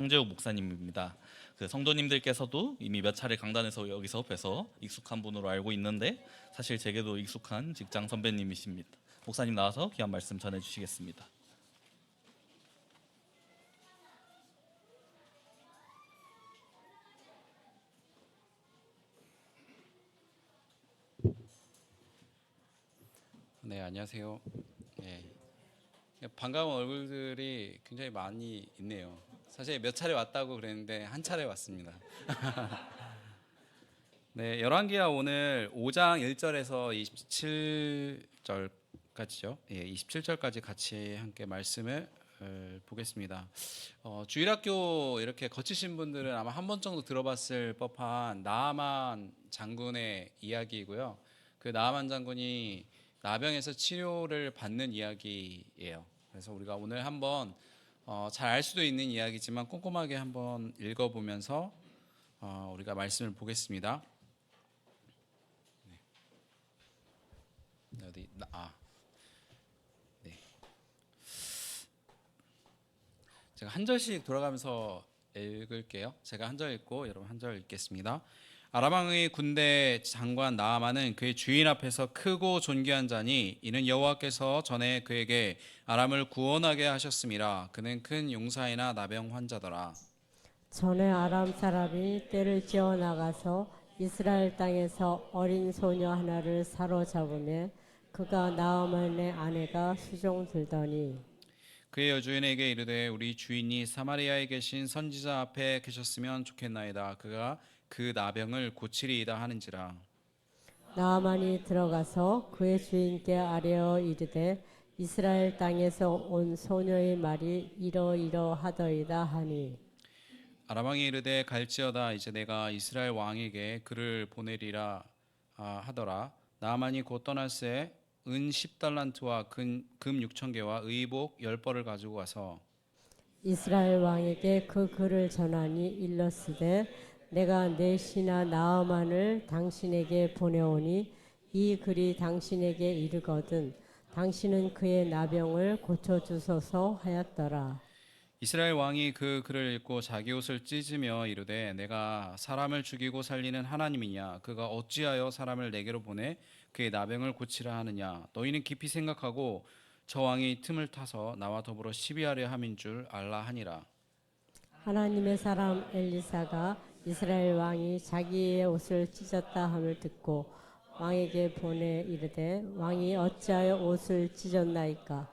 황재욱 목사님입니다. 그 성도님들께서도 이미 몇 차례 강단에서 여기서 뵈서 익숙한 분으로 알고 있는데 사실 제게도 익숙한 직장 선배님이십니다. 목사님 나와서 귀한 말씀 전해주시겠습니다. 네, 안녕하세요. 네, 반가운 얼굴들이 굉장히 많이 있네요. 사실 몇 차례 왔다고 그랬는데 한 차례 왔습니다. 네, 열왕기하 오늘 5장 1절에서 27절까지죠. 예, 27절까지 같이 함께 말씀을 보겠습니다. 주일학교 이렇게 거치신 분들은 아마 한 번 정도 들어봤을 법한 나아만 장군의 이야기이고요. 그 나아만 장군이 나병에서 치료를 받는 이야기예요. 그래서 우리가 오늘 한번 잘 알 수도 있는 이야기지만 꼼꼼하게 한번 읽어보면서 우리가 말씀을 보겠습니다. 어디 네. 제가 한 절씩 돌아가면서 읽을게요. 제가 한 절 읽고 여러분 한 절 읽겠습니다. 아람 왕의 군대 장관 나아만은 그의 주인 앞에서 크고 존귀한 자니 이는 여호와께서 전에 그에게 아람을 구원하게 하셨음이라. 그는 큰 용사이나 나병 환자더라. 전에 아람 사람이 떼를 지어 나가서 이스라엘 땅에서 어린 소녀 하나를 사로잡으며 그가 나아만의 아내가 수종 들더니 그의 여주인에게 이르되 우리 주인이 사마리아에 계신 선지자 앞에 계셨으면 좋겠나이다. 그가 그 나병을 고치리이다 하는지라. 나아만이 들어가서 그의 주인께 아뢰어 이르되 이스라엘 땅에서 온 소녀의 말이 이러이러하더이다 하니 아람 왕이 이르되 갈지어다. 이제 내가 이스라엘 왕에게 그를 보내리라 하더라. 나아만이 곧 떠날새 은 10달란트와 금 6,000개와 의복 10벌을 가지고 가서 이스라엘 왕에게 그 글을 전하니 일렀으되 내가 내 신하 나아만을 당신에게 보내오니 이 글이 당신에게 이르거든 당신은 그의 나병을 고쳐주소서 하였더라. 이스라엘 왕이 그 글을 읽고 자기 옷을 찢으며 이르되 내가 사람을 죽이고 살리는 하나님이냐 그가 어찌하여 사람을 내게로 보내 그의 나병을 고치라 하느냐. 너희는 깊이 생각하고 저 왕이 틈을 타서 나와 더불어 시비하려 함인 줄 알라 하니라. 하나님의 사람 엘리사가 이스라엘 왕이 자기의 옷을 찢었다 함을 듣고 왕에게 보내 이르되 왕이 어찌하여 옷을 찢었나이까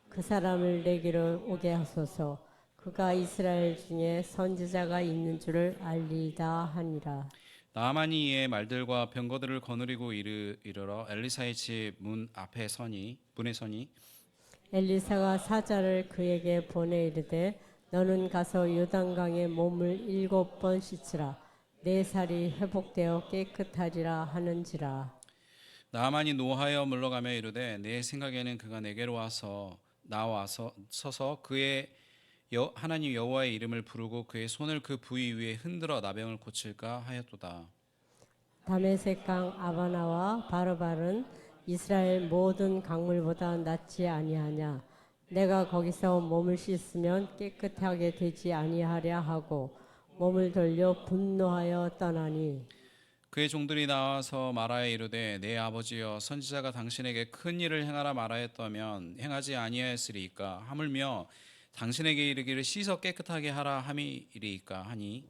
그 사람을 내게로 오게 하소서 그가 이스라엘 중에 선지자가 있는 줄을 알리이다 하니라. 나아만이 이에 말들과 병거들을 거느리고 이르러 엘리사의 집 문 앞에 문에 서니 엘리사가 사자를 그에게 보내 이르되 너는 가서 요단강에 몸을 7번 씻으라 내 살이 회복되어 깨끗하리라 하는지라. 나아만이 노하여 물러가며 이르되 내 생각에는 그가 내게로 나와서 서서 그의 하나님 여호와의 이름을 부르고 그의 손을 그 부위 위에 흔들어 나병을 고칠까 하였도다. 다메섹 강 아바나와 바르발은 이스라엘 모든 강물보다 낫지 아니하냐. 내가 거기서 몸을 씻으면 깨끗하게 되지 아니하랴 하고 몸을 돌려 분노하여 떠나니 그의 종들이 나와서 말하여 이르되 내 아버지여 선지자가 당신에게 큰 일을 행하라 말하였다면 행하지 아니하였으리이까. 하물며 당신에게 이르기를 씻어 깨끗하게 하라 함이리이까 하니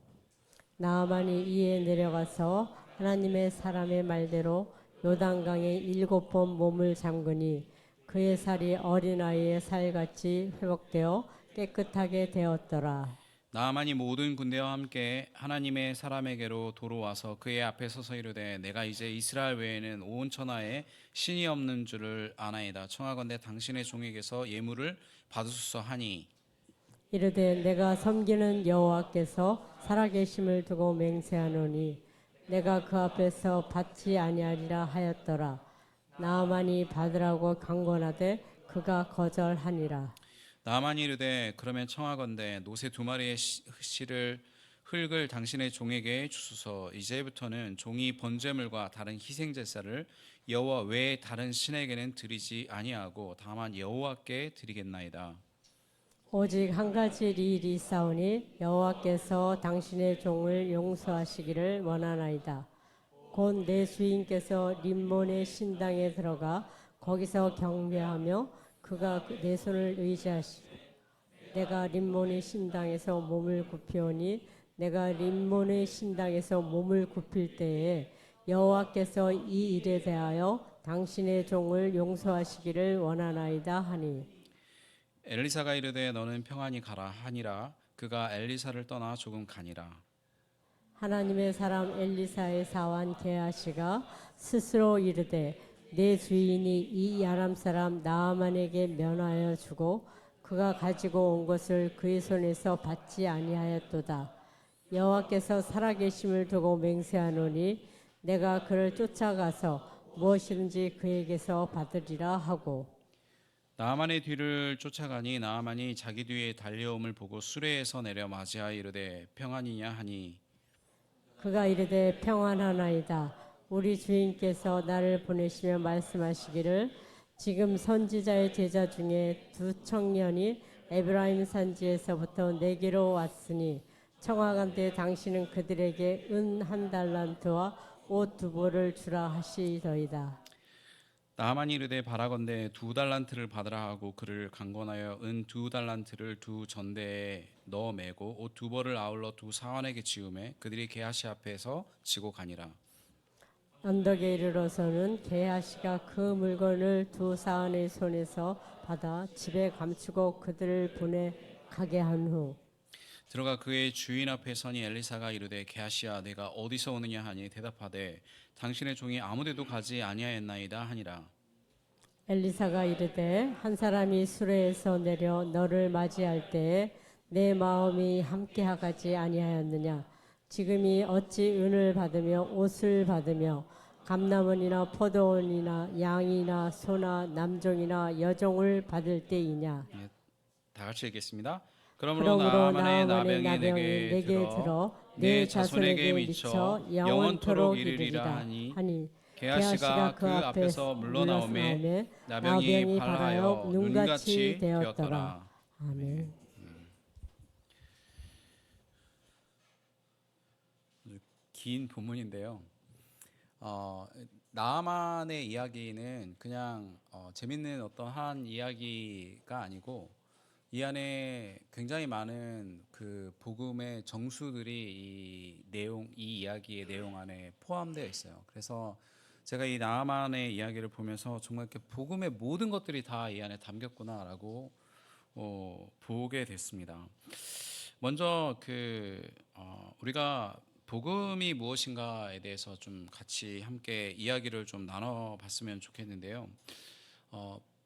나아만이 이에 내려가서 하나님의 사람의 말대로 요단강에 7번 몸을 잠그니 그의 살이 어린아이의 살같이 회복되어 깨끗하게 되었더라. 나아만이 모든 군대와 함께 하나님의 사람에게로 도로와서 그의 앞에 서서 이르되 내가 이제 이스라엘 외에는 온 천하에 신이 없는 줄을 아나이다. 청하건대 당신의 종에게서 예물을 받으소서 하니 이르되 내가 섬기는 여호와께서 살아계심을 두고 맹세하노니 내가 그 앞에서 받지 아니하리라 하였더라. 나아만이 받으라고 강권하되 그가 거절하니라. 나아만이 이르되 그러면 청하건대 노새 2마리의 흙을 당신의 종에게 주소서. 이제부터는 종이 번제물과 다른 희생 제사를 여호와 외에 다른 신에게는 드리지 아니하고 다만 여호와께 드리겠나이다. 오직 한 가지 일이 있사오니 여호와께서 당신의 종을 용서하시기를 원하나이다. 곧 내 주인께서 림몬의 신당에 들어가 거기서 경배하며 그가 내 손을 의지하시. 내가 림몬의 신당에서 몸을 굽히오니 내가 림몬의 신당에서 몸을 굽힐 때에 여호와께서 이 일에 대하여 당신의 종을 용서하시기를 원하나이다 하니. 엘리사가 이르되 너는 평안히 가라 하니라. 그가 엘리사를 떠나 조금 가니라. 하나님의 사람 엘리사의 사환 게하시가 스스로 이르되 내 주인이 이 아람 사람 나아만에게 면하여 주고 그가 가지고 온 것을 그의 손에서 받지 아니하였도다. 여호와께서 살아계심을 두고 맹세하노니 내가 그를 쫓아가서 무엇이든지 그에게서 받으리라 하고. 나아만의 뒤를 쫓아가니 나아만이 자기 뒤에 달려옴을 보고 수레에서 내려 맞이하여 이르되 평안이냐 하니. 그가 이르되 평안하나이다. 우리 주인께서 나를 보내시며 말씀하시기를 지금 선지자의 제자 중에 두 청년이 에브라임 산지에서부터 내게로 왔으니 청하건대 당신은 그들에게 은 1달란트와 옷 2벌을 주라 하시더이다. 나아만이 이르되 바라건대 2달란트를 받으라 하고 그를 강권하여 은 2달란트를 두 전대에 넣어 매고 옷 2벌을 아울러 두 사환에게 지우매 그들이 게하시 앞에서 지고 가니라. 언덕에 이르러서는 게하시가 그 물건을 두 사환의 손에서 받아 집에 감추고 그들을 보내 가게 한 후 들어가 그의 주인 앞에 서니 엘리사가 이르되 게하시야 내가 어디서 오느냐 하니 대답하되 당신의 종이 아무데도 가지 아니하였나이다 하니라. 엘리사가 이르되 한 사람이 수레에서 내려 너를 맞이할 때에 내 마음이 함께하가지 아니하였느냐. 지금이 어찌 은을 받으며 옷을 받으며 감람원이나 포도원이나 양이나 소나 남종이나 여종을 받을 때이냐. 다 같이 읽겠습니다. 그러므로 그러므로 나아만의 나아만의 나병이 내게 들어 내 자손에게 미쳐 영원토록 이르리라 하니 게하시가 그 앞에서 물러나오매 나병이 발하여 눈같이 되었더라. 아멘. 긴 본문인데요. 나아만의 이야기는 그냥 재밌는 어떤 한 이야기가 아니고 이 안에 굉장히 많은 그 복음의 정수들이 이 이야기의 내용 안에 포함되어 있어요. 그래서 제가 이 나아만의 이야기를 보면서 정말 이렇게 복음의 모든 것들이 다 이 안에 담겼구나라고 보게 됐습니다. 먼저 우리가 복음이 무엇인가에 대해서 좀 같이 함께 이야기를 좀 나눠봤으면 좋겠는데요.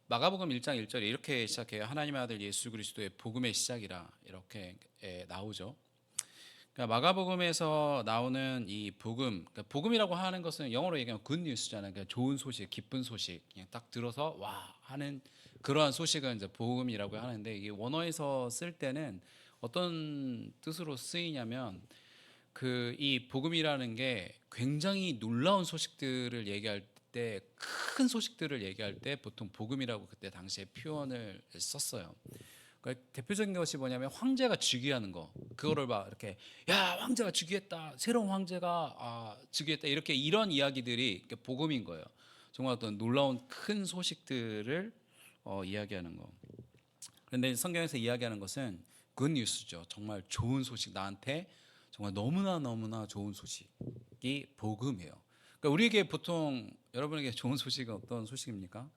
마가복음 1장 1절에 이렇게 시작해요. 하나님의 아들 예수 그리스도의 복음의 시작이라 이렇게 나오죠. 그러니까 마가복음에서 나오는 이 복음, 그러니까 복음이라고 하는 것은 영어로 얘기하면 굿뉴스잖아요. 그러니까 좋은 소식, 기쁜 소식, 그냥 딱 들어서 와 하는 그러한 소식은 이제 복음이라고 하는데 이게 원어에서 쓸 때는 어떤 뜻으로 쓰이냐면 이 복음이라는 게 굉장히 놀라운 소식들을 얘기할 때, 큰 소식들을 얘기할 때 보통 복음이라고 그때 당시에 표현을 썼어요. 그러니까 대표적인 것이 뭐냐면 황제가 즉위하는 거, 그거를 막 이렇게 야 황제가 즉위했다, 새로운 황제가 즉위했다, 이렇게 이런 이야기들이 복음인 거예요. 정말 어떤 놀라운 큰 소식들을 이야기하는 거. 그런데 성경에서 이야기하는 것은 굿뉴스죠. 정말 좋은 소식, 나한테 정말 너무나 좋은 소식이 복음이에요. 그러니까 우리에게 보통 여러분에게 좋은 소식은 어떤 소식입니까?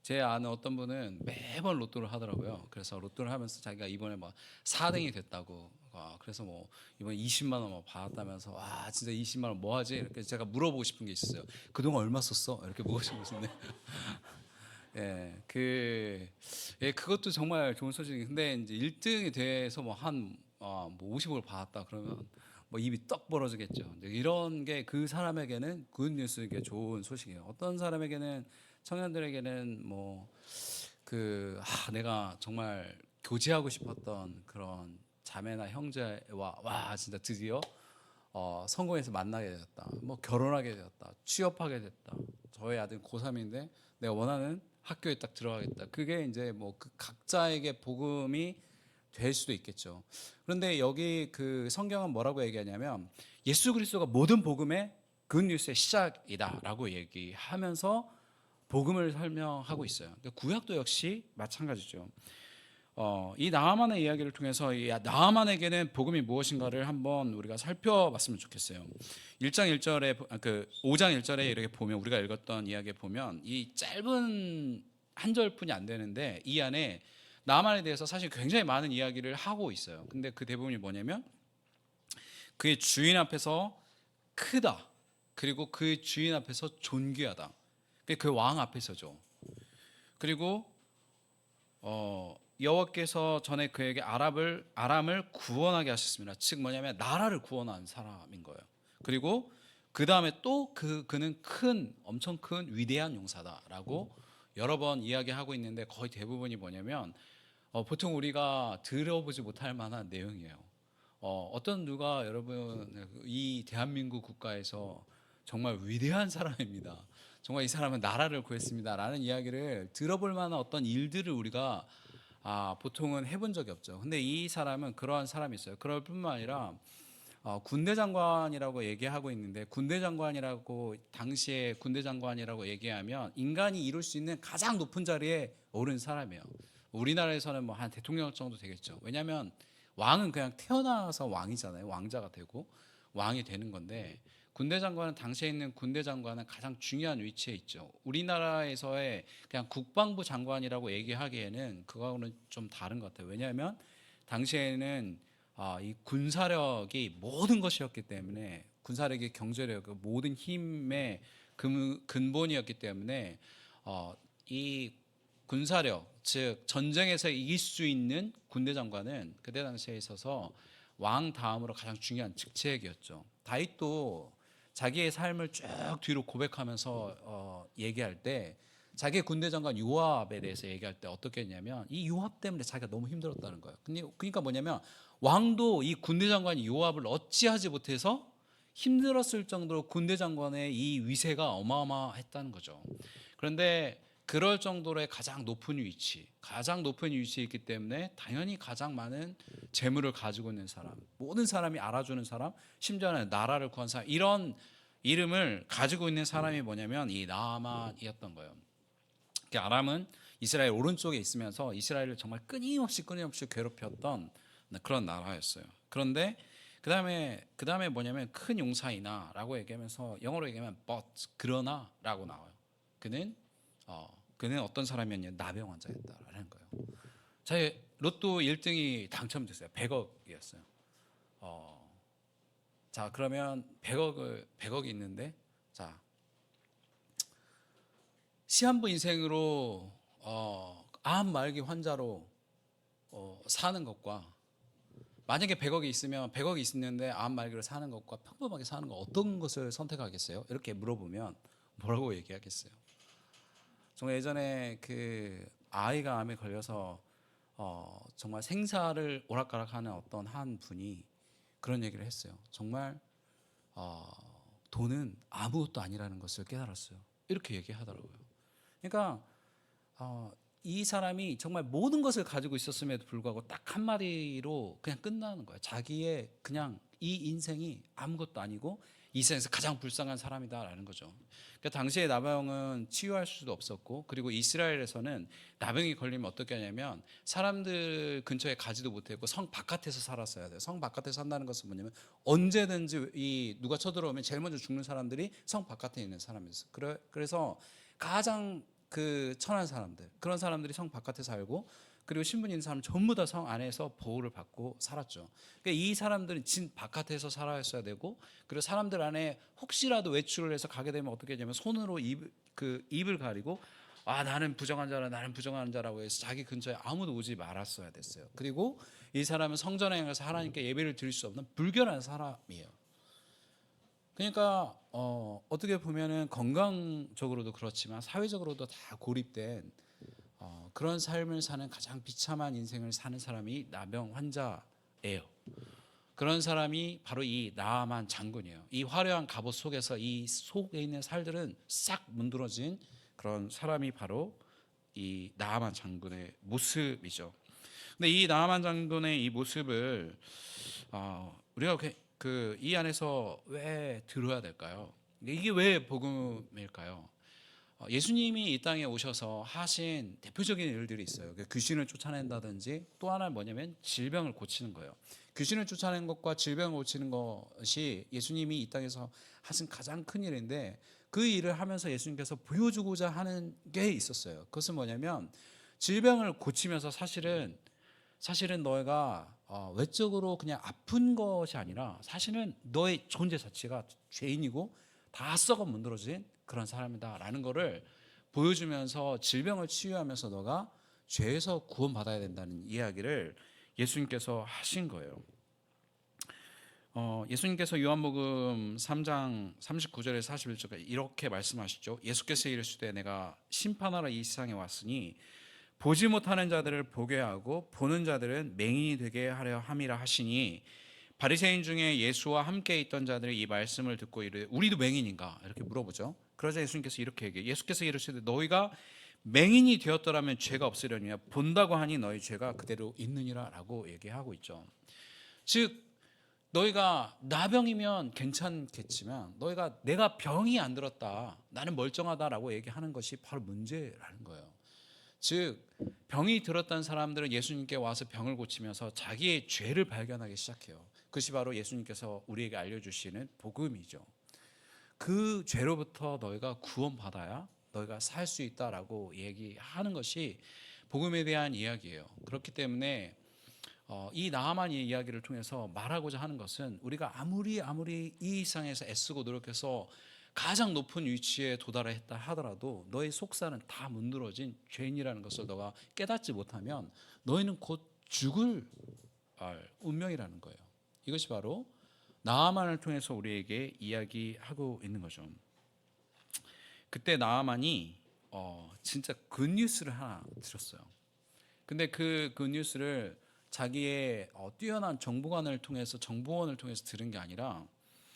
제 아는 어떤 분은 매번 로또를 하더라고요. 그래서 로또를 하면서 자기가 이번에 막 4등이 됐다고. 그래서 뭐 이번에 20만 원 받았다면서 와 진짜 20만 원 뭐 하지? 이렇게 제가 물어보고 싶은 게 있었어요. 그동안 얼마 썼어? 이렇게 물어보고 싶은데. 그것도 정말 좋은 소식인데 근데 이제 1등이 돼서 뭐 50억을 받았다 그러면 뭐 입이 떡 벌어지겠죠. 이런 게 그 사람에게는 굿뉴스, 이게 좋은 소식이에요. 어떤 사람에게는, 청년들에게는 내가 정말 교제하고 싶었던 그런 자매나 형제와 와 진짜 드디어 성공해서 만나게 되었다. 뭐 결혼하게 되었다. 취업하게 됐다. 저희 아들 고3인데 내가 원하는 학교에 딱 들어가겠다. 그게 이제 그 각자에게 복음이 될 수도 있겠죠. 그런데 여기 그 성경은 뭐라고 얘기하냐면 예수 그리스도가 모든 복음의 굿뉴스의 시작이다라고 얘기하면서 복음을 설명하고 있어요. 그러니까 구약도 역시 마찬가지죠. 이 나아만의 이야기를 통해서 이 나아만에게는 복음이 무엇인가를 한번 우리가 살펴봤으면 좋겠어요. 1장 1절에 그 5장 1절에 이렇게 보면 우리가 읽었던 이야기에 보면 이 짧은 한 절뿐이 안 되는데 이 안에 나아만에 대해서 사실 굉장히 많은 이야기를 하고 있어요. 근데 그 대부분이 뭐냐면 그의 주인 앞에서 크다. 그리고 그 주인 앞에서 존귀하다. 그 왕 앞에서죠. 그리고 여호와께서 전에 그에게 아람을 구원하게 하셨습니다. 즉 뭐냐면 나라를 구원한 사람인 거예요. 그리고 그 다음에 또 그는 엄청 큰 위대한 용사다라고 여러 번 이야기하고 있는데 거의 대부분이 뭐냐면 보통 우리가 들어보지 못할 만한 내용이에요. 어떤 누가 여러분 이 대한민국 국가에서 정말 위대한 사람입니다. 정말 이 사람은 나라를 구했습니다라는 이야기를 들어볼 만한 어떤 일들을 우리가 보통은 해본 적이 없죠. 근데 이 사람은 그러한 사람이 있어요. 그럴 뿐만 아니라 군대 장관이라고 얘기하고 있는데 군대 장관이라고 당시에 군대 장관이라고 얘기하면 인간이 이룰 수 있는 가장 높은 자리에 오른 사람이에요. 우리나라에서는 뭐 한 대통령 정도 되겠죠. 왜냐하면 왕은 그냥 태어나서 왕이잖아요. 왕자가 되고 왕이 되는 건데 군대 장관은 당시에 있는 군대 장관은 가장 중요한 위치에 있죠. 우리나라에서의 그냥 국방부 장관이라고 얘기하기에는 그거는 좀 다른 것 같아요. 왜냐하면 당시에는 이 군사력이 모든 것이었기 때문에 군사력이 경제력, 모든 힘의 근본이었기 때문에 이 군사력, 즉 전쟁에서 이길 수 있는 군대 장관은 그때 당시에 있어서 왕 다음으로 가장 중요한 직책이었죠. 다윗도 자기의 삶을 쭉 뒤로 고백하면서 얘기할 때 자기 군대 장관 요압에 대해서 얘기할 때 어떻게 했냐면 이 요압 때문에 자기가 너무 힘들었다는 거예요. 그러니까 뭐냐면 왕도 이 군대 장관 요압을 어찌하지 못해서 힘들었을 정도로 군대 장관의 이 위세가 어마어마했다는 거죠. 그런데 그럴 정도로의 가장 높은 위치에 있기 때문에 당연히 가장 많은 재물을 가지고 있는 사람, 모든 사람이 알아주는 사람, 심지어는 나라를 구한 사람, 이런 이름을 가지고 있는 사람이 뭐냐면 이 나아만이었던 거예요. 아람은 이스라엘 오른쪽에 있으면서 이스라엘을 정말 끊임없이 괴롭혔던 그런 나라였어요. 그런데 그 다음에 뭐냐면 큰 용사이나라고 얘기하면서 영어로 얘기하면 but 그러나라고 나와요. 그는 어떤 사람이었냐? 나병 환자였다라는 거예요. 제 로또 1등이 당첨됐어요. 100억이었어요. 자, 그러면 100억이 있는데 자, 시한부 인생으로 암 말기 환자로 사는 것과 만약에 100억이 있는데 암 말기로 사는 것과 평범하게 사는 것 어떤 것을 선택하겠어요? 이렇게 물어보면 뭐라고 얘기하겠어요? 정말 예전에 그 아이가 암에 걸려서 정말 생사를 오락가락하는 어떤 한 분이 그런 얘기를 했어요. 정말 돈은 아무것도 아니라는 것을 깨달았어요. 이렇게 얘기하더라고요. 그러니까 이 사람이 정말 모든 것을 가지고 있었음에도 불구하고 딱 한마디로 그냥 끝나는 거예요. 자기의 그냥 이 인생이 아무것도 아니고 이 세상에서 가장 불쌍한 사람이다라는 거죠. 그러니까 당시에 나병은 치유할 수도 없었고, 그리고 이스라엘에서는 나병이 걸리면 어떻게 하냐면 사람들 근처에 가지도 못했고 성 바깥에서 살았어야 돼요. 성 바깥에서 산다는 것은 뭐냐면 언제든지 누가 쳐들어오면 제일 먼저 죽는 사람들이 성 바깥에 있는 사람이었어요. 그래서 가장 그 천한 사람들, 그런 사람들이 성 바깥에 살고, 그리고 신분 있는 사람 전부 다 성 안에서 보호를 받고 살았죠. 그러니까 이 사람들은 진 바깥에서 살아야 되고, 그리고 사람들 안에 혹시라도 외출을 해서 가게 되면 어떻게 되냐면 손으로 입을 가리고 나는 부정한 자라고 해서 자기 근처에 아무도 오지 말았어야 됐어요. 그리고 이 사람은 성전에 가서 하나님께 예배를 드릴 수 없는 불결한 사람이에요. 그러니까 어떻게 보면은 건강적으로도 그렇지만 사회적으로도 다 고립된 그런 삶을 사는 가장 비참한 인생을 사는 사람이 나병 환자예요. 그런 사람이 바로 이 나아만 장군이에요. 이 화려한 갑옷 속에서 이 속에 있는 살들은 싹 문드러진 그런 사람이 바로 이 나아만 장군의 모습이죠. 근데 이 나아만 장군의 이 모습을 우리가 이 안에서 왜 들어야 될까요? 이게 왜 복음일까요? 예수님이 이 땅에 오셔서 하신 대표적인 일들이 있어요. 귀신을 쫓아낸다든지 또 하나 뭐냐면 질병을 고치는 거예요. 귀신을 쫓아낸 것과 질병을 고치는 것이 예수님이 이 땅에서 하신 가장 큰 일인데 그 일을 하면서 예수님께서 보여주고자 하는 게 있었어요. 그것은 뭐냐면 질병을 고치면서 사실은 너희가 외적으로 그냥 아픈 것이 아니라 사실은 너의 존재 자체가 죄인이고 다 썩어 문드러진 그런 사람이다라는 거를 보여주면서 질병을 치유하면서 너가 죄에서 구원받아야 된다는 이야기를 예수님께서 하신 거예요. 예수님께서 요한복음 3장 39절에서 41절까지 이렇게 말씀하시죠. 예수께서 이르시되 내가 심판하러 이 세상에 왔으니 보지 못하는 자들을 보게 하고 보는 자들은 맹인이 되게 하려 함이라 하시니 바리새인 중에 예수와 함께 있던 자들이 이 말씀을 듣고 이르되 우리도 맹인인가 이렇게 물어보죠. 그러자 예수님께서 이렇게 얘기해요. 예수께서 이르시되 너희가 맹인이 되었더라면 죄가 없으려니와 본다고 하니 너희 죄가 그대로 있느니라 라고 얘기하고 있죠. 즉 너희가 나병이면 괜찮겠지만 너희가 내가 병이 안 들었다 나는 멀쩡하다라고 얘기하는 것이 바로 문제라는 거예요. 즉 병이 들었다는 사람들은 예수님께 와서 병을 고치면서 자기의 죄를 발견하기 시작해요. 그것이 바로 예수님께서 우리에게 알려주시는 복음이죠. 그 죄로부터 너희가 구원받아야 너희가 살 수 있다라고 얘기하는 것이 복음에 대한 이야기예요. 그렇기 때문에 이 나아만의 이야기를 통해서 말하고자 하는 것은 우리가 아무리 이 세상에서 애쓰고 노력해서 가장 높은 위치에 도달을 했다 하더라도 너의 속사는 다 문드러진 죄인이라는 것을 너가 깨닫지 못하면 너희는 곧 죽을 운명이라는 거예요. 이것이 바로 나아만을 통해서 우리에게 이야기하고 있는 거죠. 그때 나아만이 진짜 굿뉴스를 하나 들었어요. 근데 그 굿뉴스를 자기의 뛰어난 정보원을 통해서 들은 게 아니라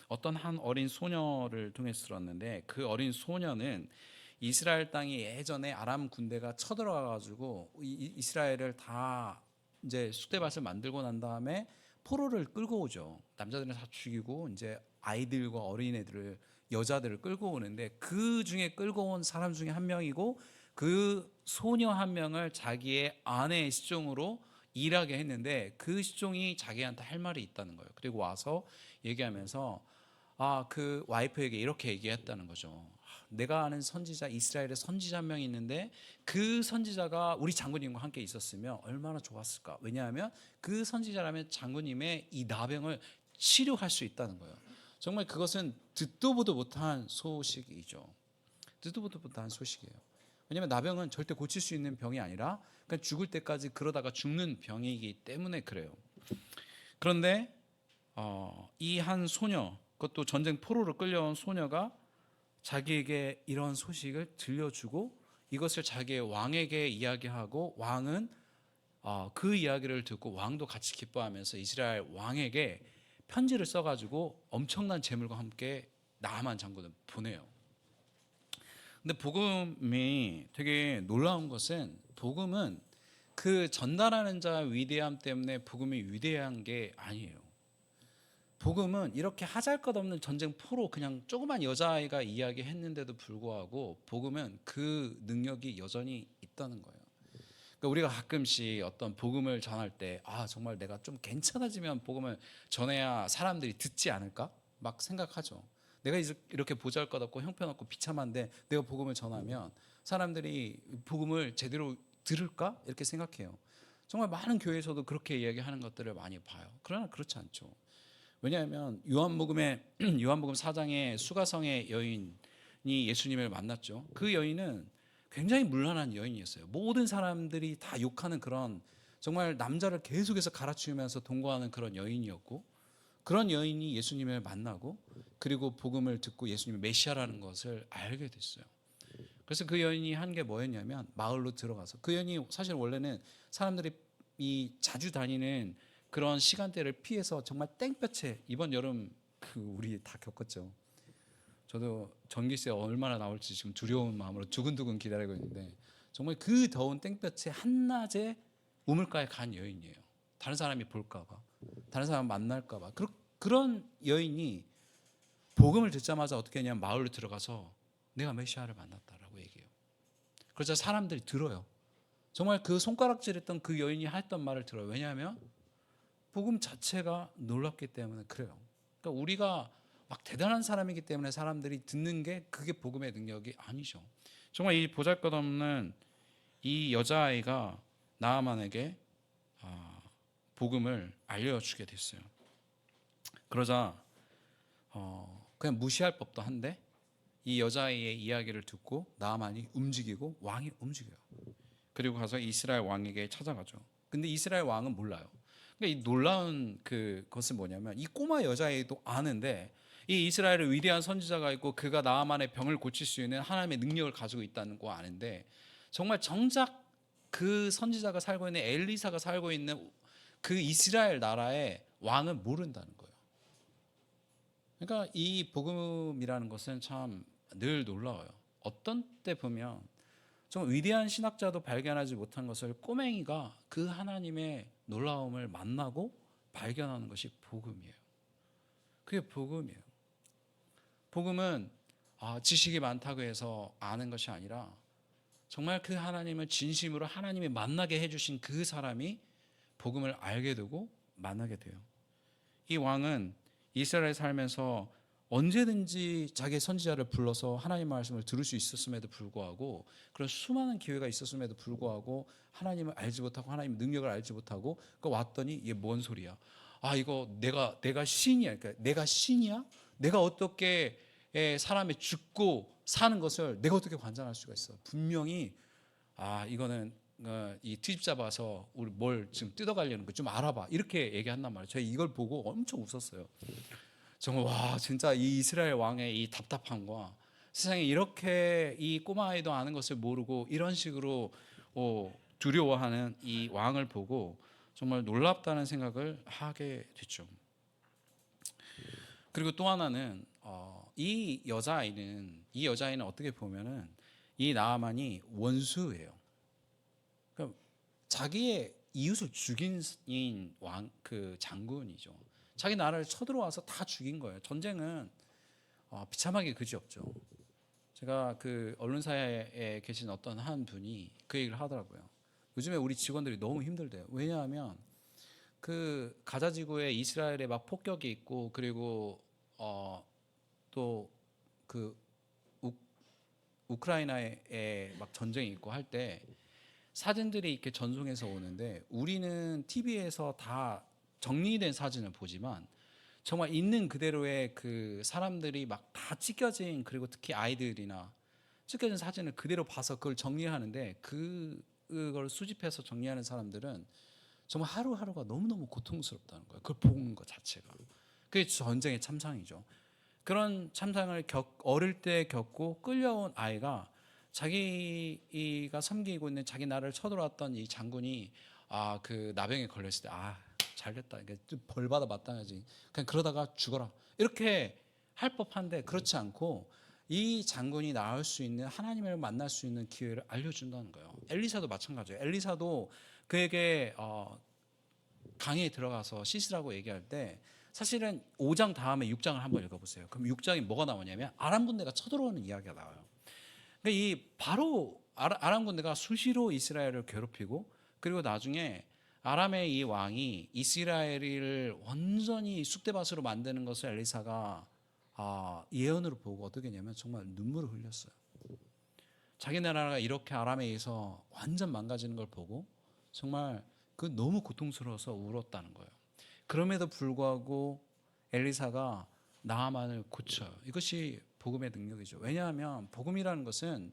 어떤 한 어린 소녀를 통해서 들었는데 그 어린 소녀는 이스라엘 땅이 예전에 아람 군대가 쳐들어가 가지고 이스라엘을 다 이제 숫대밭을 만들고 난 다음에 포로를 끌고 오죠. 남자들은 다 죽이고 이제 아이들과 어린애들을 여자들을 끌고 오는데 그 중에 끌고 온 사람 중에 한 명이고 그 소녀 한 명을 자기의 아내의 시종으로 일하게 했는데 그 시종이 자기한테 할 말이 있다는 거예요. 그리고 와서 얘기하면서 그 와이프에게 이렇게 얘기했다는 거죠. 내가 아는 선지자 이스라엘에 선지자 한 명이 있는데 그 선지자가 우리 장군님과 함께 있었으면 얼마나 좋았을까. 왜냐하면 그 선지자라면 장군님의 이 나병을 치료할 수 있다는 거예요. 정말 그것은 듣도 보도 못한 소식이죠. 듣도 보도 못한 소식이에요. 왜냐하면 나병은 절대 고칠 수 있는 병이 아니라 그냥 죽을 때까지 그러다가 죽는 병이기 때문에 그래요. 그런데 이 한 소녀, 그것도 전쟁 포로로 끌려온 소녀가 자기에게 이런 소식을 들려주고 이것을 자기의 왕에게 이야기하고 왕은 그 이야기를 듣고 왕도 같이 기뻐하면서 이스라엘 왕에게 편지를 써가지고 엄청난 재물과 함께 나아만 장군을 보내요. 근데 복음이 되게 놀라운 것은 복음은 그 전달하는 자 위대함 때문에 복음이 위대한 게 아니에요. 복음은 이렇게 하잘것없는 전쟁 포로 그냥 조그만 여자아이가 이야기했는데도 불구하고 복음은 그 능력이 여전히 있다는 거예요. 그러니까 우리가 가끔씩 어떤 복음을 전할 때 정말 내가 좀 괜찮아지면 복음을 전해야 사람들이 듣지 않을까? 막 생각하죠. 내가 이렇게 보잘것없고 형편없고 비참한데 내가 복음을 전하면 사람들이 복음을 제대로 들을까? 이렇게 생각해요. 정말 많은 교회에서도 그렇게 이야기하는 것들을 많이 봐요. 그러나 그렇지 않죠. 왜냐하면 요한복음 4장에 수가성의 여인이 예수님을 만났죠. 그 여인은 굉장히 문란한 여인이었어요. 모든 사람들이 다 욕하는 그런 정말 남자를 계속해서 갈아치우면서 동거하는 그런 여인이었고 그런 여인이 예수님을 만나고 그리고 복음을 듣고 예수님이 메시아라는 것을 알게 됐어요. 그래서 그 여인이 한 게 뭐였냐면 마을로 들어가서 그 여인이 사실 원래는 사람들이 자주 다니는 그런 시간대를 피해서 정말 땡볕에 이번 여름 우리 다 겪었죠. 저도 전기세 얼마나 나올지 지금 두려운 마음으로 두근두근 기다리고 있는데 정말 그 더운 땡볕에 한낮에 우물가에 간 여인이에요. 다른 사람이 볼까봐, 다른 사람 만날까봐. 그런 여인이 복음을 듣자마자 어떻게 했냐면 마을로 들어가서 내가 메시아를 만났다라고 얘기해요. 그러자 사람들이 들어요. 정말 그 손가락질했던 그 여인이 했던 말을 들어요. 왜냐하면 복음 자체가 놀랍기 때문에 그래요. 그러니까 우리가 막 대단한 사람이기 때문에 사람들이 듣는 게 그게 복음의 능력이 아니죠. 정말 이 보잘것없는 이 여자아이가 나아만에게 복음을 알려주게 됐어요. 그러자 그냥 무시할 법도 한데 이 여자아이의 이야기를 듣고 나아만이 움직이고 왕이 움직여요. 그리고 가서 이스라엘 왕에게 찾아가죠. 근데 이스라엘 왕은 몰라요. 그러니까 이 놀라운 그것은 뭐냐면 이 꼬마 여자아이도 아는데 이 이스라엘에 위대한 선지자가 있고 그가 나아만의 병을 고칠 수 있는 하나님의 능력을 가지고 있다는 거 아는데 정말 정작 그 선지자가 살고 있는 엘리사가 살고 있는 그 이스라엘 나라의 왕은 모른다는 거예요. 그러니까 이 복음이라는 것은 참 늘 놀라워요. 어떤 때 보면 좀 위대한 신학자도 발견하지 못한 것을 꼬맹이가 그 하나님의 놀라움을 만나고 발견하는 것이 복음이에요. 그게 복음이에요. 복음은 지식이 많다고 해서 아는 것이 아니라 정말 그 하나님을 진심으로 하나님이 만나게 해주신 그 사람이 복음을 알게 되고 만나게 돼요. 이 왕은 이스라엘에 살면서 언제든지 자기 선지자를 불러서 하나님의 말씀을 들을 수 있었음에도 불구하고 그런 수많은 기회가 있었음에도 불구하고 하나님을 알지 못하고 하나님의 능력을 알지 못하고 왔더니 이게 뭔 소리야? 이거 내가 신이야. 그러니까 내가 신이야? 내가 어떻게 사람이 죽고 사는 것을 내가 어떻게 관장할 수가 있어? 분명히 이거는 이 트집 잡아서 우리 뭘 지금 뜯어가려는 거 좀 알아봐 이렇게 얘기한단 말이에요. 저희 이걸 보고 엄청 웃었어요. 정말 와 진짜 이 이스라엘 왕의 이 답답함과 세상에 이렇게 이 꼬마 아이도 아는 것을 모르고 이런 식으로 두려워하는 이 왕을 보고 정말 놀랍다는 생각을 하게 됐죠. 그리고 또 하나는 이 여자아이는 어떻게 보면은 이 나아만이 원수예요. 그러니까 자기의 이웃을 죽인 그 장군이죠. 자기 나라를 쳐들어와서 다 죽인 거예요. 전쟁은 비참하게 그지없죠. 제가 그 언론사에 계신 어떤 한 분이 그 얘기를 하더라고요. 요즘에 우리 직원들이 너무 힘들대요. 왜냐하면 그 가자 지구에 이스라엘에 막 폭격이 있고 그리고 또 그 우크라이나에 막 전쟁이 있고 할 때 사진들이 이렇게 전송해서 오는데 우리는 TV에서 다 정리된 사진을 보지만 정말 있는 그대로의 그 사람들이 막 다 찢겨진 그리고 특히 아이들이나 찢겨진 사진을 그대로 봐서 그걸 정리하는데 그걸 수집해서 정리하는 사람들은 정말 하루하루가 너무너무 고통스럽다는 거예요. 그걸 보는 것 자체가. 그게 전쟁의 참상이죠. 그런 참상을 어릴 때 겪고 끌려온 아이가 자기가 섬기고 있는 자기 나라를 쳐들어왔던 이 장군이 그 나병에 걸렸을 때 잘됐다. 벌 받아 마땅하지. 그냥 그러다가 죽어라. 이렇게 할 법한데 그렇지 않고 이 장군이 나을 수 있는 하나님을 만날 수 있는 기회를 알려준다는 거예요. 엘리사도 마찬가지예요. 엘리사도 그에게 강에 들어가서 씻으라고 얘기할 때 사실은 5장 다음에 6장을 한번 읽어보세요. 그럼 6장이 뭐가 나오냐면 아람 군대가 쳐들어오는 이야기가 나와요. 그러니까 바로 아람 군대가 수시로 이스라엘을 괴롭히고 그리고 나중에 아람의 이 왕이 이스라엘을 완전히 쑥대밭으로 만드는 것을 엘리사가 예언으로 보고 어떻게 했냐면 정말 눈물을 흘렸어요. 자기 나라가 이렇게 아람에 의해서 완전 망가지는 걸 보고 정말 그 너무 고통스러워서 울었다는 거예요. 그럼에도 불구하고 엘리사가 나아만을 고쳐요. 이것이 복음의 능력이죠. 왜냐하면 복음이라는 것은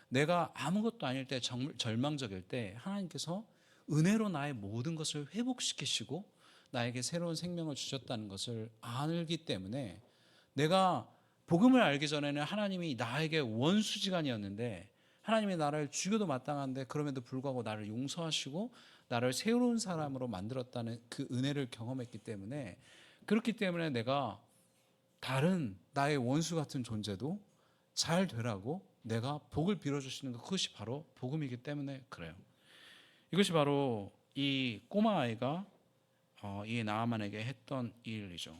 내가 아무것도 아닐 때 절망적일 때 하나님께서 은혜로 나의 모든 것을 회복시키시고 나에게 새로운 생명을 주셨다는 것을 알기 때문에 내가 복음을 알기 전에는 하나님이 나에게 원수지간이었는데 하나님이 나를 죽여도 마땅한데 그럼에도 불구하고 나를 용서하시고 나를 새로운 사람으로 만들었다는 그 은혜를 경험했기 때문에 그렇기 때문에 내가 다른 나의 원수 같은 존재도 잘 되라고 내가 복을 빌어주시는 것 그것이 바로 복음이기 때문에 그래요. 이것이 바로 이 꼬마 아이가 이 나아만에게 했던 일이죠.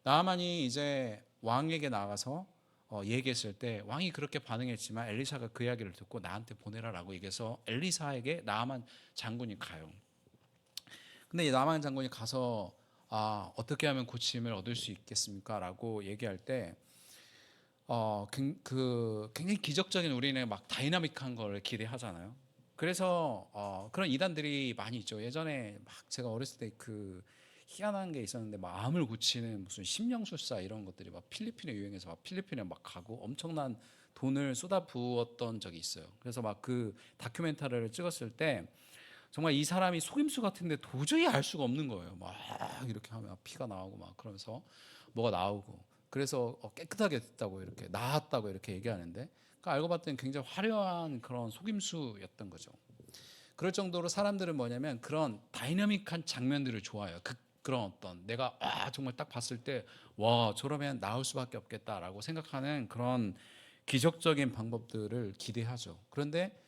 나아만이 이제 왕에게 나가서 얘기했을 때 왕이 그렇게 반응했지만 엘리사가 그 이야기를 듣고 나한테 보내라라고 얘기해서 엘리사에게 나아만 장군이 가요. 근데 이 나아만 장군이 가서 어떻게 하면 고침을 얻을 수 있겠습니까? 라고 얘기할 때 굉장히 기적적인 우리는 막 다이나믹한 걸 기대하잖아요. 그래서 그런 이단들이 많이 있죠. 예전에 막 제가 어렸을 때 그 희한한 게 있었는데 막 암을 고치는 무슨 심령술사 이런 것들이 막 필리핀에 유행해서 막 필리핀에 막 가고 엄청난 돈을 쏟아 부었던 적이 있어요. 그래서 막 그 다큐멘터리를 찍었을 때 정말 이 사람이 속임수 같은데 도저히 알 수가 없는 거예요. 막 이렇게 하면 피가 나오고 막 그러면서 뭐가 나오고 그래서 깨끗하게 됐다고 이렇게 나았다고 이렇게 얘기하는데 그러니까 알고 봤더니 굉장히 화려한 그런 속임수였던 거죠. 그럴 정도로 사람들은 뭐냐면 그런 다이나믹한 장면들을 좋아해요. 그런 어떤 내가 정말 딱 봤을 때 와 저러면 나올 수밖에 없겠다라고 생각하는 그런 기적적인 방법들을 기대하죠. 그런데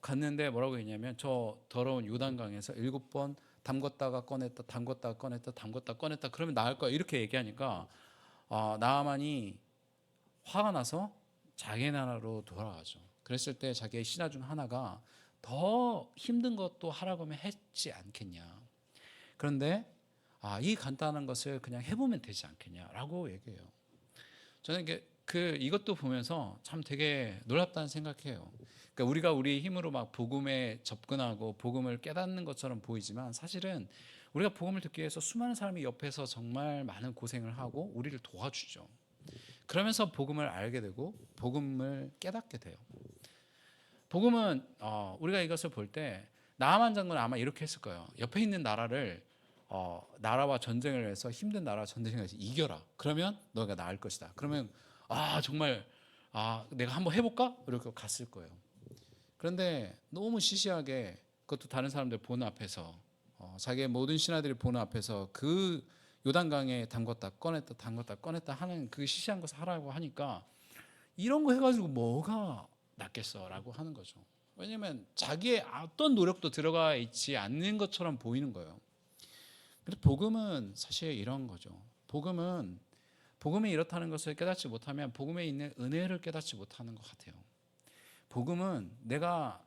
갔는데 뭐라고 했냐면 저 더러운 요단강에서 7번 담궜다가 꺼냈다 담궜다가 꺼냈다 담궜다 꺼냈다 그러면 나을 거야 이렇게 얘기하니까 나아만이 화가 나서 자기 나라로 돌아가죠. 그랬을 때 자기의 신하 중 하나가 더 힘든 것도 하라고 하면 했지 않겠냐. 그런데 이 간단한 것을 그냥 해보면 되지 않겠냐라고 얘기해요. 저는 이것도 보면서 참 되게 놀랍다는 생각해요. 그러니까 우리가 우리 힘으로 막 복음에 접근하고 복음을 깨닫는 것처럼 보이지만 사실은 우리가 복음을 듣기 위해서 수많은 사람이 옆에서 정말 많은 고생을 하고 우리를 도와주죠. 그러면서 복음을 알게 되고 복음을 깨닫게 돼요. 복음은 우리가 이것을 볼 때 나아만 장군은 아마 이렇게 했을 거예요. 옆에 있는 나라와 전쟁을 해서 힘든 나라와 전쟁을 해서 이겨라. 그러면 너가 나을 것이다. 그러면 정말 내가 한번 해볼까? 이렇게 갔을 거예요. 그런데 너무 시시하게 그것도 다른 사람들 보는 앞에서 자기의 모든 신하들이 보는 앞에서 그 요단강에 담궜다 꺼냈다 담궜다 꺼냈다 하는 그 시시한 것을 하라고 하니까 이런 거 해가지고 뭐가 낫겠어라고 하는 거죠. 왜냐하면 자기의 어떤 노력도 들어가 있지 않는 것처럼 보이는 거예요. 근데 복음은 사실 이런 거죠. 복음이 이렇다는 것을 깨닫지 못하면 복음에 있는 은혜를 깨닫지 못하는 것 같아요. 복음은 내가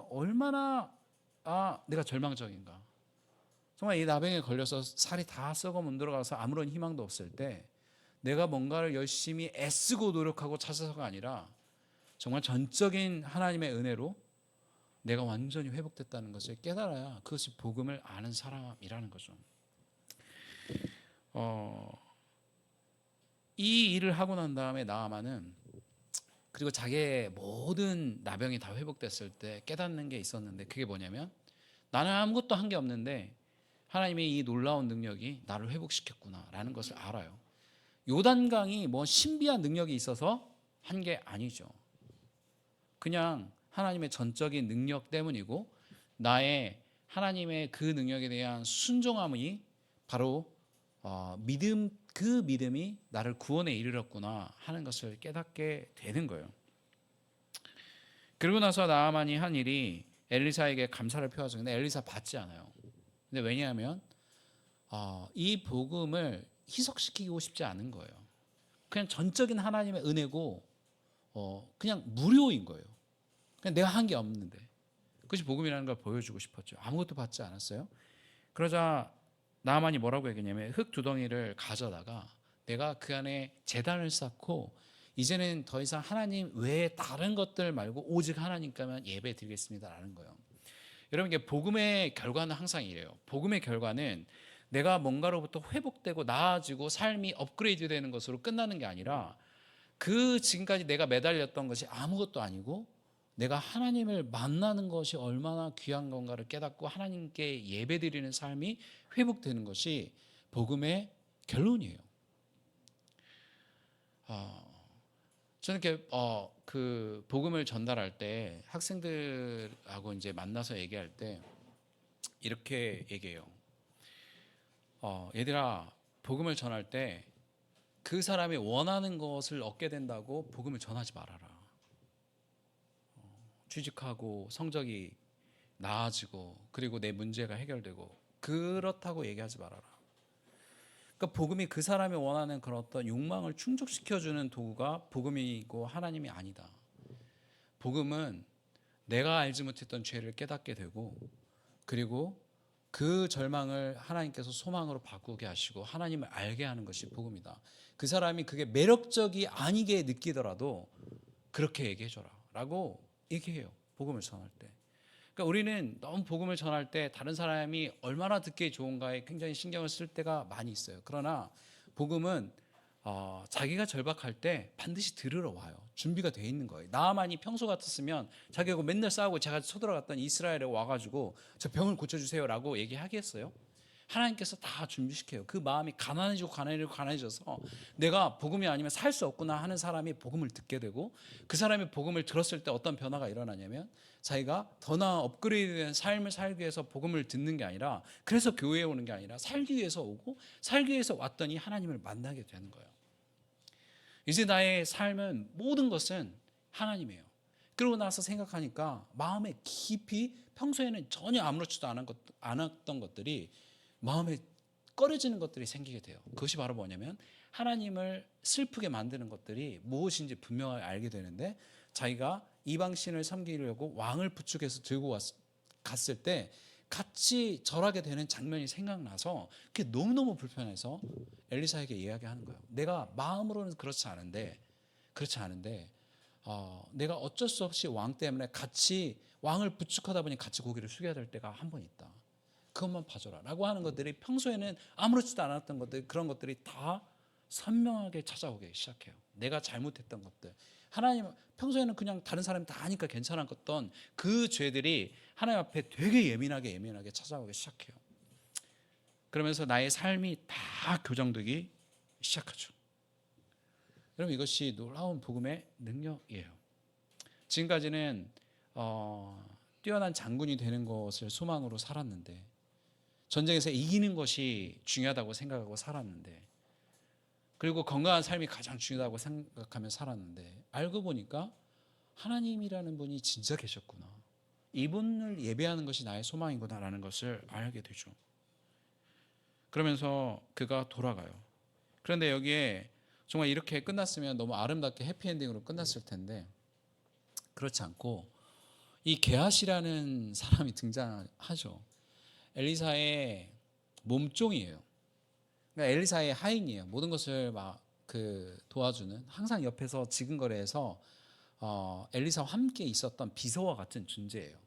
얼마나 내가 절망적인가. 정말 이 나병에 걸려서 살이 다 썩어 못 들어가서 아무런 희망도 없을 때 내가 뭔가를 열심히 애쓰고 노력하고 찾아서가 아니라 정말 전적인 하나님의 은혜로 내가 완전히 회복됐다는 것을 깨달아야 그것이 복음을 아는 사람이라는 거죠. 이 일을 하고 난 다음에 나아만은 그리고 자기의 모든 나병이 다 회복됐을 때 깨닫는 게 있었는데 그게 뭐냐면 나는 아무것도 한 게 없는데 하나님의 이 놀라운 능력이 나를 회복시켰구나라는 것을 알아요. 요단강이 뭐 신비한 능력이 있어서 한 게 아니죠. 그냥 하나님의 전적인 능력 때문이고 나의 하나님의 그 능력에 대한 순종함이 바로 그 믿음이 나를 구원에 이르렀구나 하는 것을 깨닫게 되는 거예요. 그리고 나서 나아만이 한 일이 엘리사에게 감사를 표하죠. 근데 엘리사 받지 않아요. 근데 왜냐하면 이 복음을 희석시키고 싶지 않은 거예요. 그냥 전적인 하나님의 은혜고 그냥 무료인 거예요. 그냥 내가 한 게 없는데 그것이 복음이라는 걸 보여주고 싶었죠. 아무것도 받지 않았어요. 그러자 나아만이 뭐라고 얘기했냐면 흙 두 덩이를 가져다가 내가 그 안에 제단을 쌓고 이제는 더 이상 하나님 외에 다른 것들 말고 오직 하나님께만 예배 드리겠습니다라는 거예요. 여러분 이게 복음의 결과는 항상 이래요. 복음의 결과는 내가 뭔가로부터 회복되고 나아지고 삶이 업그레이드 되는 것으로 끝나는 게 아니라 그 지금까지 내가 매달렸던 것이 아무것도 아니고 내가 하나님을 만나는 것이 얼마나 귀한 건가를 깨닫고 하나님께 예배드리는 삶이 회복되는 것이 복음의 결론이에요. 저는 이렇게 그 복음을 전달할 때 학생들하고 이제 만나서 얘기할 때 이렇게 얘기해요. 얘들아, 복음을 전할 때 그 사람이 원하는 것을 얻게 된다고 복음을 전하지 말아라. 취직하고 성적이 나아지고 그리고 내 문제가 해결되고 그렇다고 얘기하지 말아라. 그러니까 복음이 그 사람이 원하는 그런 어떤 욕망을 충족시켜주는 도구가 복음이고 하나님이 아니다. 복음은 내가 알지 못했던 죄를 깨닫게 되고 그리고 그 절망을 하나님께서 소망으로 바꾸게 하시고 하나님을 알게 하는 것이 복음이다. 그 사람이 그게 매력적이 아니게 느끼더라도 그렇게 얘기해줘라 라고 얘기해요. 복음을 전할 때. 그러니까 우리는 너무 복음을 전할 때 다른 사람이 얼마나 듣기 좋은가에 굉장히 신경을 쓸 때가 많이 있어요. 그러나 복음은 자기가 절박할 때 반드시 들으러 와요. 준비가 돼 있는 거예요. 나만이 평소 같았으면 자기하고 맨날 싸우고 제가 쳐들어갔던 이스라엘에 와가지고 저 병을 고쳐주세요라고 얘기하겠어요? 하나님께서 다 준비시켜요. 그 마음이 가난해져서 내가 복음이 아니면 살 수 없구나 하는 사람이 복음을 듣게 되고 그 사람이 복음을 들었을 때 어떤 변화가 일어나냐면 자기가 더 나은 업그레이드된 삶을 살기 위해서 복음을 듣는 게 아니라 그래서 교회에 오는 게 아니라 살기 위해서 오고 살기 위해서 왔더니 하나님을 만나게 되는 거예요. 이제 나의 삶은 모든 것은 하나님이에요. 그러고 나서 생각하니까 마음에 깊이 평소에는 전혀 아무렇지도 않았던 것들이 마음에 꺼려지는 것들이 생기게 돼요. 그것이 바로 뭐냐면 하나님을 슬프게 만드는 것들이 무엇인지 분명하게 알게 되는데 자기가 이방신을 섬기려고 왕을 부축해서 들고 갔을 때 같이 절하게 되는 장면이 생각나서 그게 너무너무 불편해서 엘리사에게 이야기하는 거예요. 내가 마음으로는 그렇지 않은데 내가 어쩔 수 없이 왕 때문에 같이 왕을 부축하다 보니 같이 고개를 숙여야 될 때가 한 번 있다. 그것만 봐줘라 라고 하는 것들이 평소에는 아무렇지도 않았던 것들 그런 것들이 다 선명하게 찾아오기 시작해요. 내가 잘못했던 것들 하나님 평소에는 그냥 다른 사람이 다 아니까 괜찮았던 그 죄들이 하나님 앞에 되게 예민하게 찾아오기 시작해요. 그러면서 나의 삶이 다 교정되기 시작하죠. 여러분 이것이 놀라운 복음의 능력이에요. 지금까지는 뛰어난 장군이 되는 것을 소망으로 살았는데 전쟁에서 이기는 것이 중요하다고 생각하고 살았는데 그리고 건강한 삶이 가장 중요하다고 생각하며 살았는데 알고 보니까 하나님이라는 분이 진짜 계셨구나. 이분을 예배하는 것이 나의 소망이구나라는 것을 알게 되죠. 그러면서 그가 돌아가요. 그런데 여기에 정말 이렇게 끝났으면 너무 아름답게 해피엔딩으로 끝났을 텐데 그렇지 않고 이 게하시라는 사람이 등장하죠. 엘리사의 몸종이에요. 그러니까 엘리사의 하인이에요. 모든 것을 막 도와주는 항상 옆에서 지근거려해서 엘리사와 함께 있었던 비서와 같은 존재예요.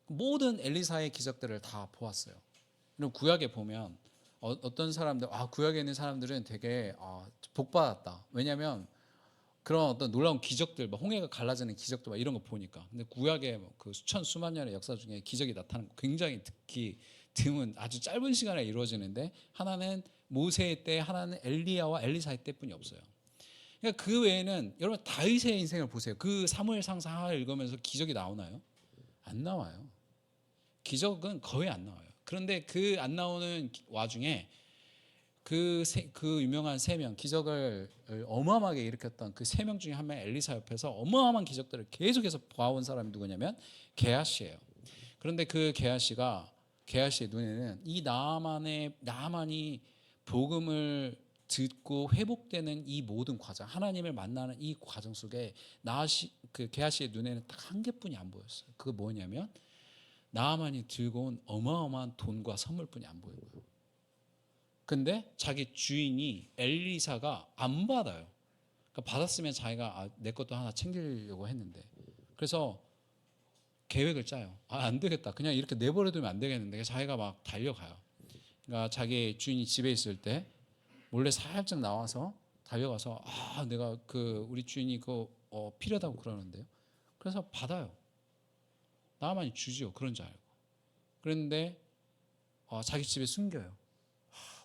모든 엘리사의 기적들을 다 보았어요. 그리고 구약에 보면 어떤 사람들 구약에 있는 사람들은 되게 복 받았다. 왜냐하면 그런 어떤 놀라운 기적들, 홍해가 갈라지는 기적도 이런 거 보니까. 근데 구약의 그 수만 년의 역사 중에 기적이 나타나는 거 굉장히 듣기 드문 아주 짧은 시간에 이루어지는데 하나는 모세의 때, 하나는 엘리야와 엘리사의 때뿐이 없어요. 그러니까 그 외에는 여러분 다윗의 인생을 보세요. 그 사무엘상사 하나를 읽으면서 기적이 나오나요? 안 나와요. 기적은 거의 안 나와요. 그런데 그 안 나오는 와중에 그 유명한 3명 기적을 어마어마하게 일으켰던 그 3명 중에 한 명 엘리사 옆에서 어마어마한 기적들을 계속해서 봐온 사람이 누구냐면 게하시예요. 그런데 그 게하시의 눈에는 이 나만이 복음을 듣고 회복되는 이 모든 과정, 하나님을 만나는 이 과정 속에 그 게하시의 눈에는 딱 한 개뿐이 안 보였어요. 그거 뭐냐면 나만이 들고 온 어마어마한 돈과 선물뿐이 안 보인 거예요. 근데 자기 주인이 엘리사가 안 받아요. 그러니까 받았으면 자기가 내 것도 하나 챙기려고 했는데 그래서 계획을 짜요. 안 되겠다. 그냥 이렇게 내버려두면 안 되겠는데 자기가 막 달려가요. 그러니까 자기 주인이 집에 있을 때 몰래 살짝 나와서 달려가서 내가 우리 주인이 그거 필요하다고 그러는데요. 그래서 받아요. 나만이 주지요. 그런 줄 알고. 그런데 자기 집에 숨겨요.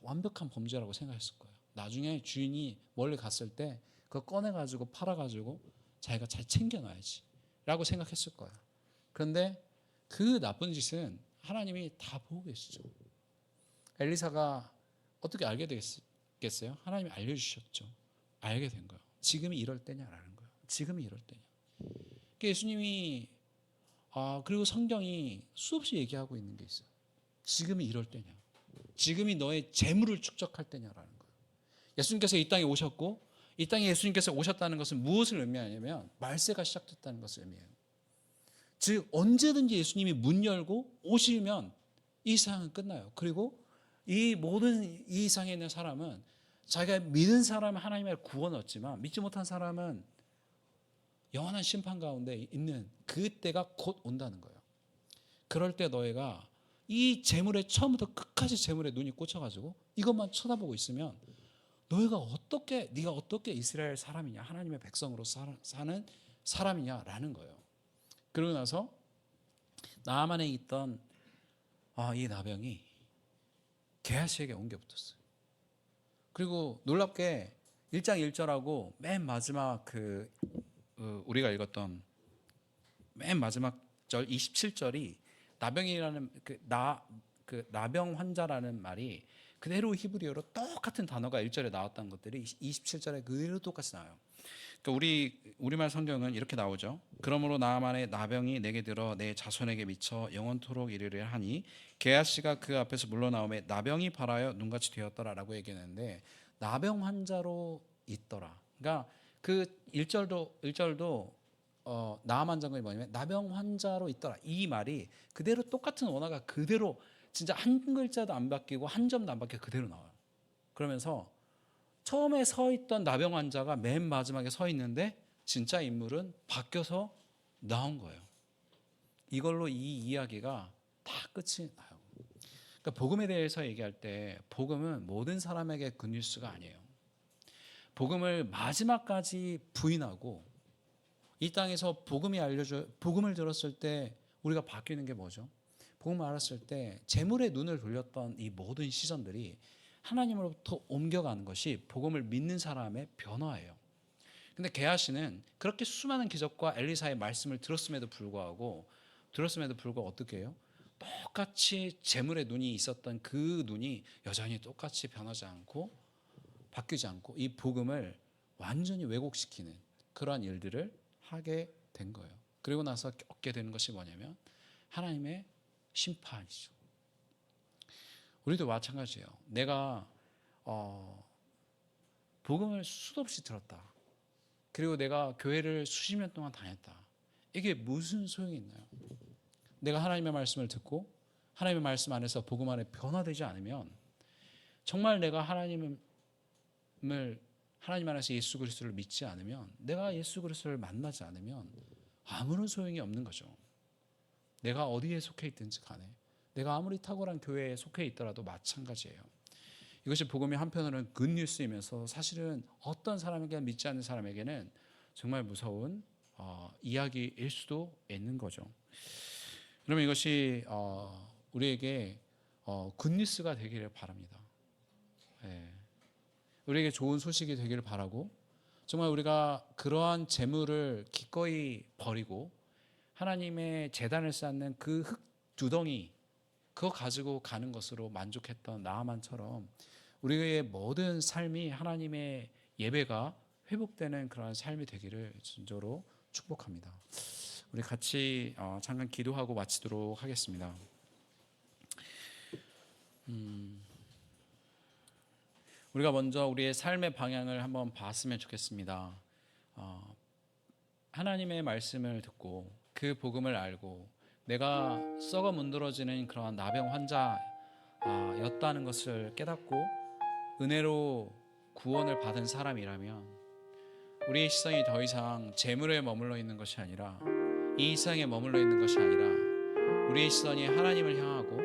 완벽한 범죄라고 생각했을 거예요. 나중에 주인이 멀리 갔을 때 그거 꺼내가지고 팔아가지고 자기가 잘 챙겨놔야지 라고 생각했을 거예요. 그런데 그 나쁜 짓은 하나님이 다 보고 계시죠. 엘리사가 어떻게 알게 되겠어요? 하나님이 알려주셨죠. 알게 된 거예요. 지금이 이럴 때냐라는 거예요. 지금이 이럴 때냐. 예수님이 그리고 성경이 수없이 얘기하고 있는 게 있어요. 지금이 이럴 때냐, 지금이 너의 재물을 축적할 때냐라는 거예요. 예수님께서 이 땅에 오셨고, 이 땅에 예수님께서 오셨다는 것은 무엇을 의미하냐면 말세가 시작됐다는 것을 의미해요. 즉 언제든지 예수님이 문 열고 오시면 이 세상은 끝나요. 그리고 이 모든 이 세상에 있는 사람은 자기가 믿은 사람은 하나님의 구원을 얻지만 믿지 못한 사람은 영원한 심판 가운데 있는 그때가 곧 온다는 거예요. 그럴 때 너희가 이 재물에 처음부터 끝까지 재물에 눈이 꽂혀가지고 이것만 쳐다보고 있으면 네가 어떻게 이스라엘 사람이냐, 하나님의 백성으로 사는 사람이냐라는 거예요. 그러고 나서 나아만에 있던 이 나병이 게하시에게 옮겨 붙었어요. 그리고 놀랍게 1장 1절하고 맨 마지막 우리가 읽었던 맨 마지막 절 27절이 나병이라는 나병 환자라는 말이 그대로 히브리어로 똑같은 단어가 1절에 나왔던 것들이 27절에 그대로 똑같이 나와요. 그러니까 우리말 성경은 이렇게 나오죠. 그러므로 나아만의 나병이 내게 들어 내 자손에게 미쳐 영원토록 이르려 하니 게하시가 그 앞에서 물러나오매 나병이 발하여 눈같이 되었더라라고 얘기했는데 나병 환자로 있더라. 그러니까 그 1절도 나아만 장군이 뭐냐면 나병 환자로 있더라. 이 말이 그대로 똑같은 원어가 그대로 진짜 한 글자도 안 바뀌고 한 점도 안 바뀌고 그대로 나와요. 그러면서 처음에 서 있던 나병 환자가 맨 마지막에 서 있는데 진짜 인물은 바뀌어서 나온 거예요. 이걸로 이 이야기가 다 끝이 나요. 그러니까 복음에 대해서 얘기할 때 복음은 모든 사람에게 굿뉴스가 아니에요. 복음을 마지막까지 부인하고 이 땅에서 복음을 들었을 때 우리가 바뀌는 게 뭐죠? 복음을 알았을 때 재물의 눈을 돌렸던 이 모든 시선들이 하나님으로부터 옮겨가는 것이 복음을 믿는 사람의 변화예요. 근데 게하시는 그렇게 수많은 기적과 엘리사의 말씀을 들었음에도 불구하고 어떻게 해요? 똑같이 재물의 눈이 있었던 그 눈이 여전히 똑같이 변하지 않고 바뀌지 않고 이 복음을 완전히 왜곡시키는 그러한 일들을 하게 된 거예요. 그리고 나서 얻게 되는 것이 뭐냐면 하나님의 심판이죠. 우리도 마찬가지예요. 내가 복음을 수도 없이 들었다. 그리고 내가 교회를 수십 년 동안 다녔다. 이게 무슨 소용이 있나요? 내가 하나님의 말씀을 듣고 하나님의 말씀 안에서 복음 안에 변화되지 않으면 정말 내가 하나님 안에서 예수 그리스도를 믿지 않으면 내가 예수 그리스도를 만나지 않으면 아무런 소용이 없는 거죠. 내가 어디에 속해 있든지 간에 내가 아무리 탁월한 교회에 속해 있더라도 마찬가지예요. 이것이 복음이 한편으로는 굿뉴스이면서 사실은 어떤 사람에게 믿지 않는 사람에게는 정말 무서운 이야기일 수도 있는 거죠. 그러면 이것이 우리에게 굿뉴스가 되기를 바랍니다. 우리에게 좋은 소식이 되기를 바라고 정말 우리가 그러한 재물을 기꺼이 버리고 하나님의 제단을 쌓는 그 흙 두덩이 그거 가지고 가는 것으로 만족했던 나아만처럼 우리의 모든 삶이 하나님의 예배가 회복되는 그런 삶이 되기를 진정으로 축복합니다. 우리 같이 잠깐 기도하고 마치도록 하겠습니다. 우리가 먼저 우리의 삶의 방향을 한번 봤으면 좋겠습니다. 하나님의 말씀을 듣고 그 복음을 알고 내가 썩어 문드러지는 그러한 나병 환자였다는 것을 깨닫고 은혜로 구원을 받은 사람이라면 우리의 시선이 더 이상 재물에 머물러 있는 것이 아니라 이 세상에 머물러 있는 것이 아니라 우리의 시선이 하나님을 향하고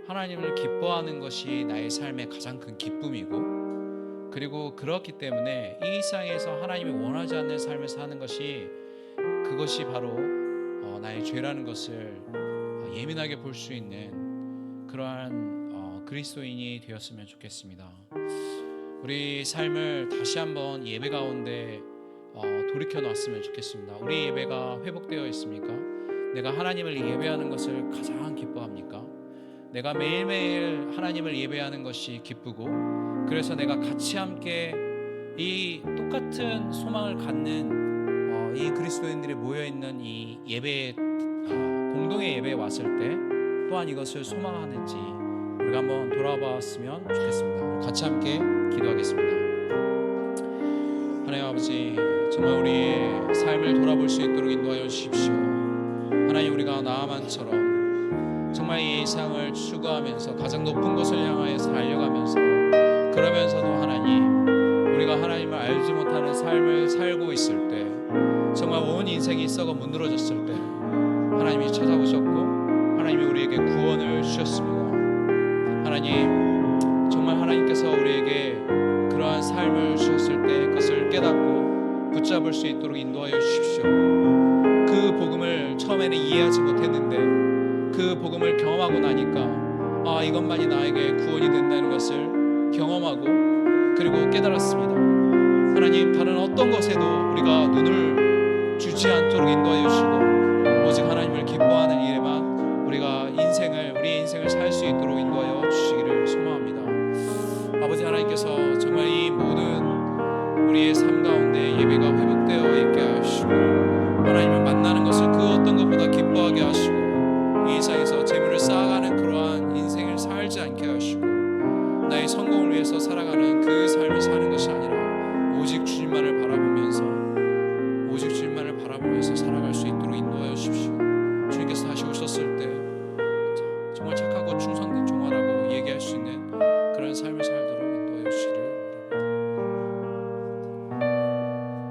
하나님을 기뻐하는 것이 나의 삶의 가장 큰 기쁨이고 그리고 그렇기 때문에 이 세상에서 하나님이 원하지 않는 삶을 사는 것이 그것이 바로 나의 죄라는 것을 예민하게 볼 수 있는 그러한 그리스도인이 되었으면 좋겠습니다. 우리 삶을 다시 한번 예배 가운데 돌이켜 놨으면 좋겠습니다. 우리 예배가 회복되어 있습니까? 내가 하나님을 예배하는 것을 가장 기뻐합니까? 내가 매일매일 하나님을 예배하는 것이 기쁘고 그래서 내가 같이 함께 이 똑같은 소망을 갖는 이 그리스도인들이 모여있는 이 예배의 공동의 예배에 왔을 때 또한 이것을 소망하는지 우리가 한번 돌아봤으면 좋겠습니다. 우리 같이 함께 기도하겠습니다. 하나님 아버지, 정말 우리의 삶을 돌아볼 수 있도록 인도하여 주십시오. 하나님, 우리가 나아만처럼 정말 이 이상을 추구하면서 가장 높은 곳을 향하여서 달려가면서, 그러면서도 하나님, 우리가 하나님을 알지 못하는 삶을 살고 있을 때, 정말 온 인생이 썩어 문드러졌을 때 하나님이 찾아오셨고 하나님이 우리에게 구원을 주셨습니다. 하나님, 정말 하나님께서 우리에게 그러한 삶을 주셨을 때 그것을 깨닫고 붙잡을 수 있도록 인도하여 주십시오. 그 복음을 처음에는 이해하지 못했는데 그 복음을 경험하고 나니까 이것만이 나에게 구원이 된다는 것을 경험하고 그리고 깨달았습니다. 하나님, 다른 어떤 것에도 우리가 눈을 주지 않도록 인도하여 주시고 오직 하나님을 기뻐하는 일에만 우리의 인생을 살 수 있도록 인도하여